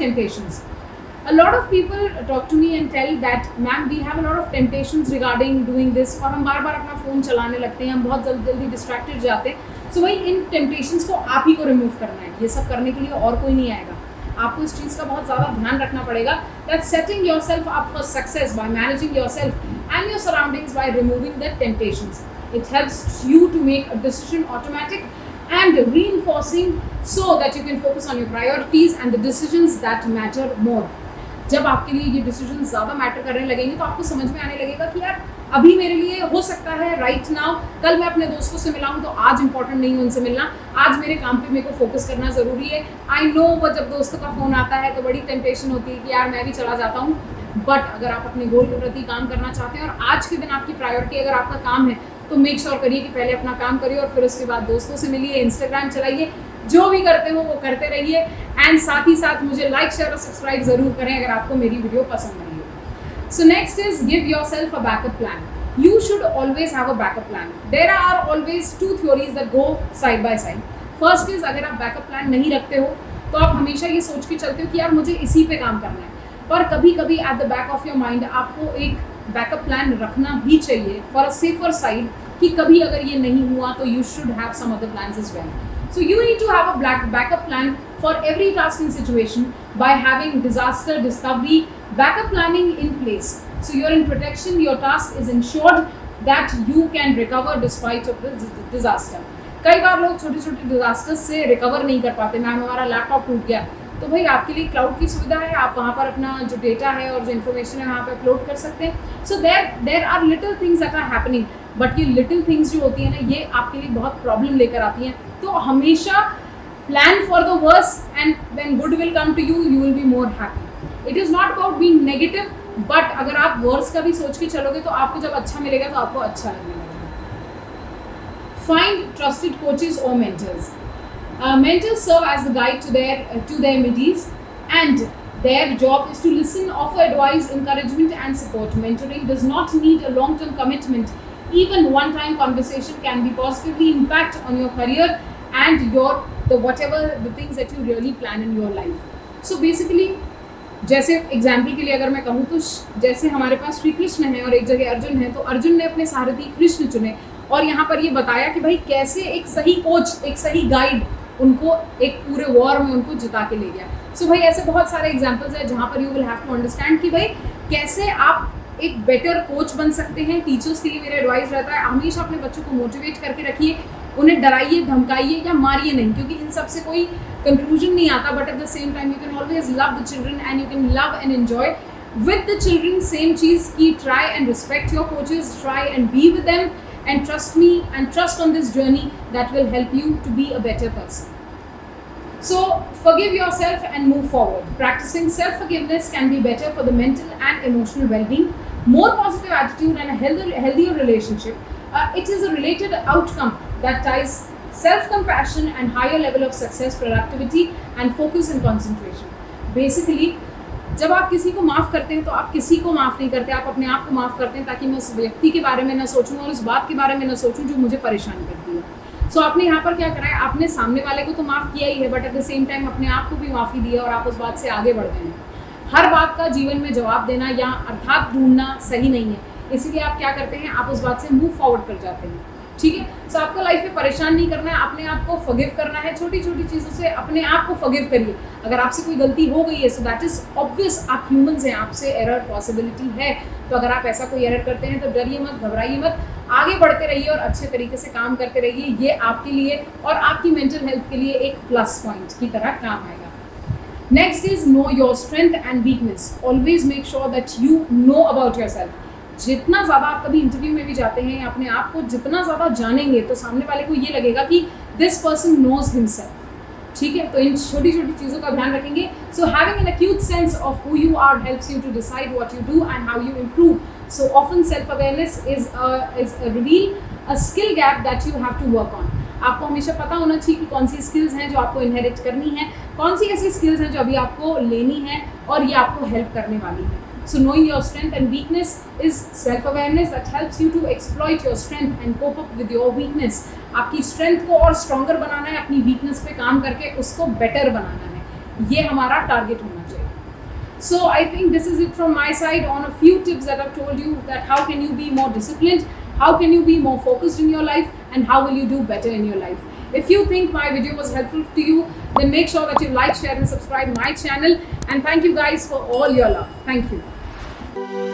temptations. A lot of people talk to me and tell that ma'am we have a lot of temptations regarding doing this, और हम बार बार अपना phone चलाने लगते हैं, हम बहुत जल्दी डिस्ट्रैक्टेड जाते हैं. सो भाई इन टेम्पटेशंस को आप ही को रिमूव करना है. ये सब करने के लिए और कोई नहीं आएगा. आपको इस चीज़ का बहुत ज़्यादा ध्यान रखना पड़ेगा that setting yourself up for success by managing yourself and your surroundings by removing the temptations. It helps you to make a decision automatic and reinforcing so that you can focus on your priorities and the decisions that matter more. जब आपके लिए ये decision ज़्यादा matter करने लगेंगे तो आपको समझ में आने लगेगा कि यार अभी मेरे लिए हो सकता है राइट नाउ, कल मैं अपने दोस्तों से मिला हूँ तो आज इंपॉर्टेंट नहीं है उनसे मिलना, आज मेरे काम पे मेरे को फोकस करना ज़रूरी है. आई नो वो जब दोस्तों का फ़ोन आता है तो बड़ी टेम्पटेशन होती है कि यार मैं भी चला जाता हूँ. बट अगर आप अपने गोल के प्रति काम करना चाहते हैं और आज के दिन आपकी प्रायोरिटी अगर आपका काम है तो मेक श्योर करिए कि पहले अपना काम करिए और फिर उसके बाद दोस्तों से मिलिए, इंस्टाग्राम चलाइए, जो भी करते हो वो करते रहिए. एंड साथ ही साथ मुझे लाइक शेयर और सब्सक्राइब ज़रूर करें अगर आपको मेरी वीडियो पसंद आई हो. So next is give yourself a backup plan. You should always have a backup plan. There are always two theories that go side by side. First is अगर आप बैकअप प्लान नहीं रखते हो तो आप हमेशा ये सोच के चलते हो कि यार मुझे इसी पे काम करना है. पर कभी कभी at the back of your mind आपको एक बैकअप प्लान रखना भी चाहिए फॉर अ सेफर साइड कि कभी अगर ये नहीं हुआ तो you should have some other plans as well. So you need to have a backup plan for every task and situation by having disaster discovery backup planning in place. So you're in protection, your task is ensured that you can recover despite of the disaster. कई बार लोग छोटे छोटे disasters से recover नहीं कर पाते. Ma'am हमारा laptop टूट गया, तो भाई आपके लिए क्लाउड की सुविधा है, आप वहाँ पर अपना जो डेटा है और जो इन्फॉर्मेशन है वहाँ पे अपलोड कर सकते हैं. So there are little things that are happening, but ये लिटिल थिंग्स जो होती है ना ये आपके लिए बहुत प्रॉब्लम लेकर आती हैं. तो हमेशा plan for the worst and when good will come to you you will be more happy. It is not about being negative, but अगर आप वर्स्ट का भी सोच के चलोगे तो आपको जब अच्छा मिलेगा तो आपको अच्छा लगने लगेगा. फाइंड ट्रस्टेड कोचेज और mentors. Mentors serve as the guide to their mentees, and their job is to listen, offer advice, encouragement, and support. Mentoring does not need a long-term commitment. Even one-time conversation can be positively impact on your career and whatever the things that you really plan in your life. So basically, जैसे example के लिए अगर मैं कहूँ तो जैसे हमारे पास श्री कृष्ण है और एक जगह अर्जुन है, तो अर्जुन ने अपने सारथी कृष्ण चुने और यहाँ पर ये बताया कि भाई कैसे एक सही कोच, एक सही गाइड उनको एक पूरे वॉर में उनको जिता के ले गया. सो भाई ऐसे बहुत सारे एग्जाम्पल्स हैं जहाँ पर you will have to understand कि भाई कैसे आप एक बेटर कोच बन सकते हैं. टीचर्स के लिए मेरा एडवाइस रहता है हमेशा अपने बच्चों को मोटिवेट करके रखिए, उन्हें डराइए, धमकाइए या मारिए नहीं, क्योंकि इन सब से कोई कंक्लूजन नहीं आता. But at the same time you can always love the children and you can love and enjoy with the children. Same चीज़ की try and respect your coaches, try and be with them and trust me and trust on this journey that will help you to be a better person. So forgive yourself and move forward. Practicing self-forgiveness can be better for the mental and emotional well-being, more positive attitude and a healthier relationship. It is a related outcome that ties self-compassion and higher level of success, productivity and focus and concentration. Basically, जब आप किसी को माफ़ करते हैं तो आप किसी को माफ़ नहीं करते, आप अपने आप को माफ़ करते हैं ताकि मैं उस व्यक्ति के बारे में न सोचूं और उस बात के बारे में न सोचूं जो मुझे परेशान करती है. सो आपने यहाँ पर क्या करा है, आपने सामने वाले को तो माफ़ किया ही है, but at the same time अपने आप को भी माफ़ी दी और आप उस बात से आगे बढ़ गए हैं. हर बात का जीवन में जवाब देना या अर्थात ढूंढना सही नहीं है, इसीलिए आप क्या करते हैं, आप उस बात से मूव फॉरवर्ड कर जाते हैं. ठीक है. सो आपको लाइफ में परेशान नहीं करना है, अपने आप को फॉरगिव करना है. छोटी छोटी चीज़ों से अपने आप को फॉरगिव करिए. अगर आपसे कोई गलती हो गई है सो दैट इज़ ऑब्वियस, आप ह्यूमंस हैं, आपसे एरर पॉसिबिलिटी है. तो अगर आप ऐसा कोई एरर करते हैं तो डरिए मत, घबराइए मत, आगे बढ़ते रहिए और अच्छे तरीके से काम करते रहिए. ये आपके लिए और आपकी मेंटल हेल्थ के लिए एक प्लस पॉइंट की तरह काम आएगा. Next is know your strength and weakness. Always make sure that you know about your self. जितना ज़्यादा आप कभी इंटरव्यू में भी जाते हैं या अपने आप को जितना ज़्यादा जानेंगे तो सामने वाले को ये लगेगा कि दिस पर्सन नोज हिमसेल्फ. ठीक है. तो इन छोटी छोटी चीज़ों का ध्यान रखेंगे. So having an acute sense of who you are helps you to decide what you do and how you improve. So often self awareness is reveal a skill gap that you have to work on. आपको हमेशा पता होना चाहिए कि कौन सी skills हैं जो आपको इनहेरिट करनी है, कौन सी ऐसी स्किल्स हैं जो अभी आपको लेनी है और ये आपको हेल्प करने वाली है. So knowing your strength and weakness is self-awareness that helps you to exploit your strength and cope up with your weakness. आपकी strength को और stronger बनाना है, अपनी weakness पे काम करके उसको better बनाना है. ये हमारा target होना चाहिए. So I think this is it from my side on a few tips that I've told you, that how can you be more disciplined, how can you be more focused in your life, and how will you do better in your life. If you think my video was helpful to you, then make sure that you like, share and subscribe my channel. And thank you guys for all your love. Thank you.